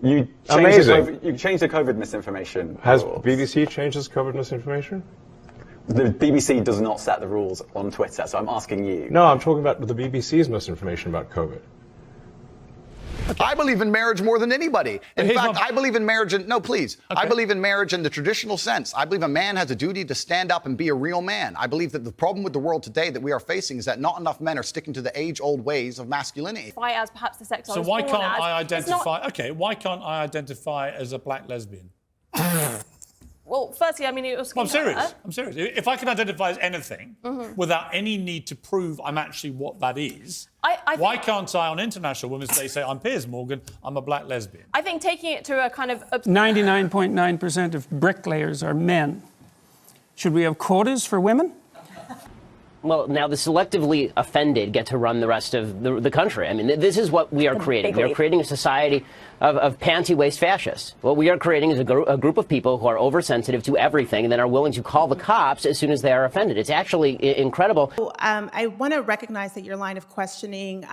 You changed the COVID misinformation Has rules. BBC changed its COVID misinformation? The BBC does not set the rules on Twitter, so I'm asking you. No, I'm talking about the BBC's misinformation about COVID. I believe in marriage more than anybody. In fact, I believe in marriage I believe in marriage in the traditional sense. I believe a man has a duty to stand up and be a real man. I believe that the problem with the world today that we are facing is that not enough men are sticking to the age-old ways of masculinity. Why, as perhaps the sex I So was why born can't as, I identify? not... Okay, why can't I identify as a black lesbian? Well, firstly, I mean, it was. Well, I'm serious. If I can identify as anything without any need to prove I'm actually what that is, why can't I, on International Women's Day, say I'm Piers Morgan, I'm a black lesbian? I think taking it to a kind of 99.9% of bricklayers are men. Should we have quotas for women? Well, now the selectively offended get to run the rest of the country. I mean, this is what we are creating. We are creating a society of panty-waist fascists. What we are creating is a group of people who are oversensitive to everything and then are willing to call the cops as soon as they are offended. It's actually incredible. I want to recognize that your line of questioning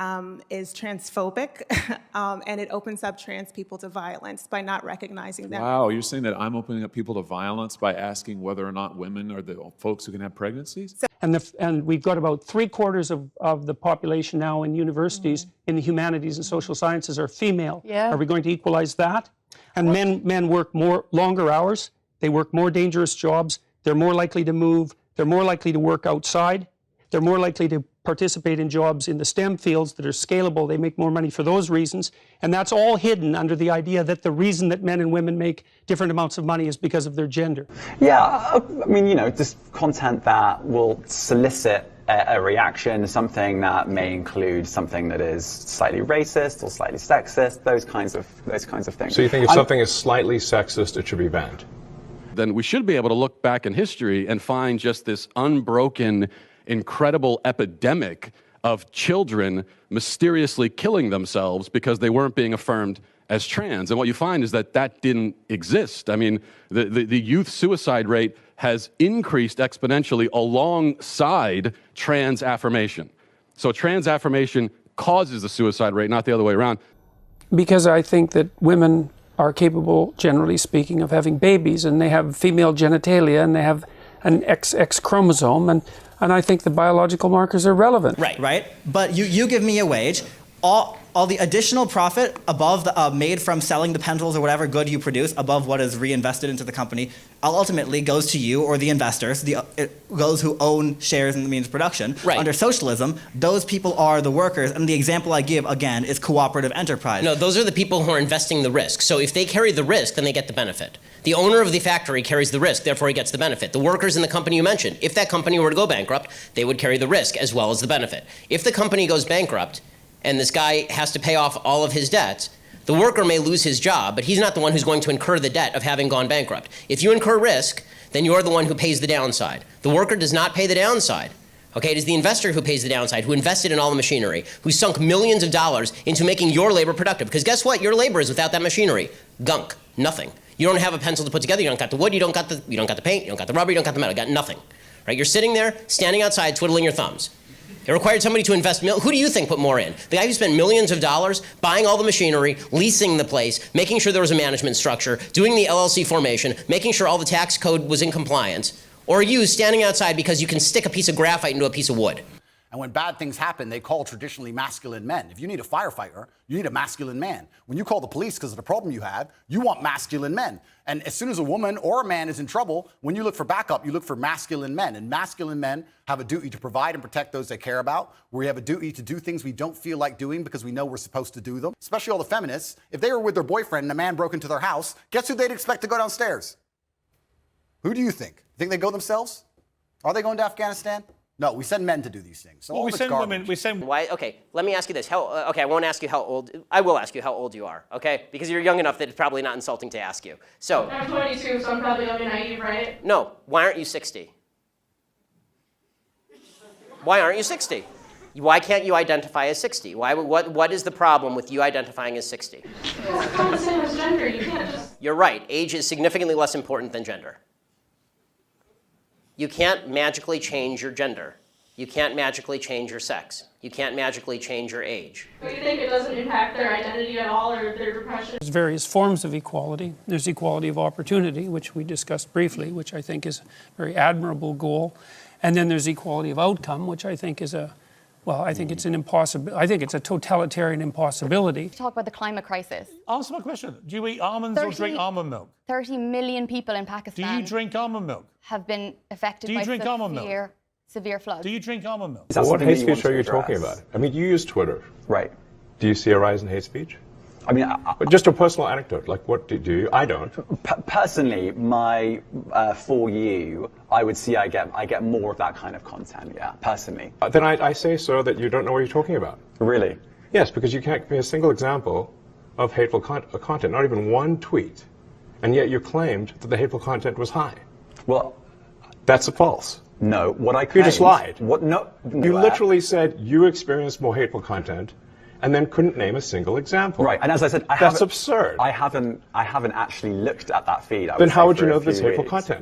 is transphobic, and it opens up trans people to violence by not recognizing them. Wow, you're saying that I'm opening up people to violence by asking whether or not women are the folks who can have pregnancies? And we've got about 3/4 of the population now in universities in the humanities and social sciences are female. Yeah. Are we going to equalize that? And men work longer hours. They work more dangerous jobs. They're more likely to move. They're more likely to work outside. They're more likely to participate in jobs in the STEM fields that are scalable. They make more money for those reasons. And that's all hidden under the idea that the reason that men and women make different amounts of money is because of their gender. Yeah, I mean, just content that will solicit a reaction, something that may include something that is slightly racist or slightly sexist, those kinds of things. So you think if something is slightly sexist, it should be banned? Then we should be able to look back in history and find just this unbroken, incredible epidemic of children mysteriously killing themselves because they weren't being affirmed as trans. And what you find is that that didn't exist. I mean, the youth suicide rate has increased exponentially alongside trans affirmation. So trans affirmation causes the suicide rate, not the other way around. Because I think that women are capable, generally speaking, of having babies, and they have female genitalia, and they have an XX chromosome, and I think the biological markers are relevant. Right. But you give me a wage. All the additional profit above the made from selling the pencils or whatever good you produce above what is reinvested into the company ultimately goes to you or the investors, those who own shares in the means of production. Right. Under socialism, those people are the workers, and the example I give, again, is cooperative enterprise. No, those are the people who are investing the risk. So if they carry the risk, then they get the benefit. The owner of the factory carries the risk, therefore he gets the benefit. The workers in the company you mentioned, if that company were to go bankrupt, they would carry the risk as well as the benefit. If the company goes bankrupt, and this guy has to pay off all of his debts, the worker may lose his job, but he's not the one who's going to incur the debt of having gone bankrupt. If you incur risk, then you're the one who pays the downside. The worker does not pay the downside. Okay, it is the investor who pays the downside, who invested in all the machinery, who sunk millions of dollars into making your labor productive. Because guess what? Your labor is without that machinery. Gunk. Nothing. You don't have a pencil to put together. You don't got the wood. You don't got the paint. You don't got the rubber. You don't got the metal. You got nothing. Right? You're sitting there, standing outside, twiddling your thumbs. It required somebody to invest. Who do you think put more in? The guy who spent millions of dollars buying all the machinery, leasing the place, making sure there was a management structure, doing the LLC formation, making sure all the tax code was in compliance, or you standing outside because you can stick a piece of graphite into a piece of wood? And when bad things happen, they call traditionally masculine men. If you need a firefighter, you need a masculine man. When you call the police because of the problem you have, you want masculine men. And as soon as a woman or a man is in trouble, when you look for backup, you look for masculine men. And masculine men have a duty to provide and protect those they care about. We have a duty to do things we don't feel like doing because we know we're supposed to do them. Especially all the feminists. If they were with their boyfriend and a man broke into their house, guess who they'd expect to go downstairs? Who do you think? Think they go themselves? Are they going to Afghanistan? No, we send men to do these things. So well, we send women. We send. Why? Okay, let me ask you this. Okay, I won't ask you how old. I will ask you how old you are. Okay, because you're young enough that it's probably not insulting to ask you. So. I'm 22, so I'm probably young and naive, right? No. Why aren't you 60? Why aren't you 60? Why can't you identify as 60? What is the problem with you identifying as 60? It's not the same as gender. You can't just. You're right. Age is significantly less important than gender. You can't magically change your gender. You can't magically change your sex. You can't magically change your age. Do you think it doesn't impact their identity at all or their depression? There's various forms of equality. There's equality of opportunity, which we discussed briefly, which I think is a very admirable goal. And then there's equality of outcome, which I think is I think it's an impossible. I think it's a totalitarian impossibility. Talk about the climate crisis. Answer my question. Do you eat almonds or drink almond milk? 30 million people in Pakistan. Do you drink almond milk? Have been affected by severe floods. Do you drink almond milk? Well, what hate speech are you talking about? I mean, you use Twitter. Right. Do you see a rise in hate speech? I mean, just a personal anecdote. Like, what do you? I don't. Personally, for you, I would see I get more of that kind of content. Yeah, personally. Then I say so that you don't know what you're talking about. Really? Yes, because you can't give me a single example of hateful content, not even one tweet, and yet you claimed that the hateful content was high. Well, that's false. No, what I claimed. You just lied. What? No. You literally said you experienced more hateful content, and then couldn't name a single example. Right, and as I said, that's absurd. I haven't actually looked at that feed. Then how would you know there's hateful content?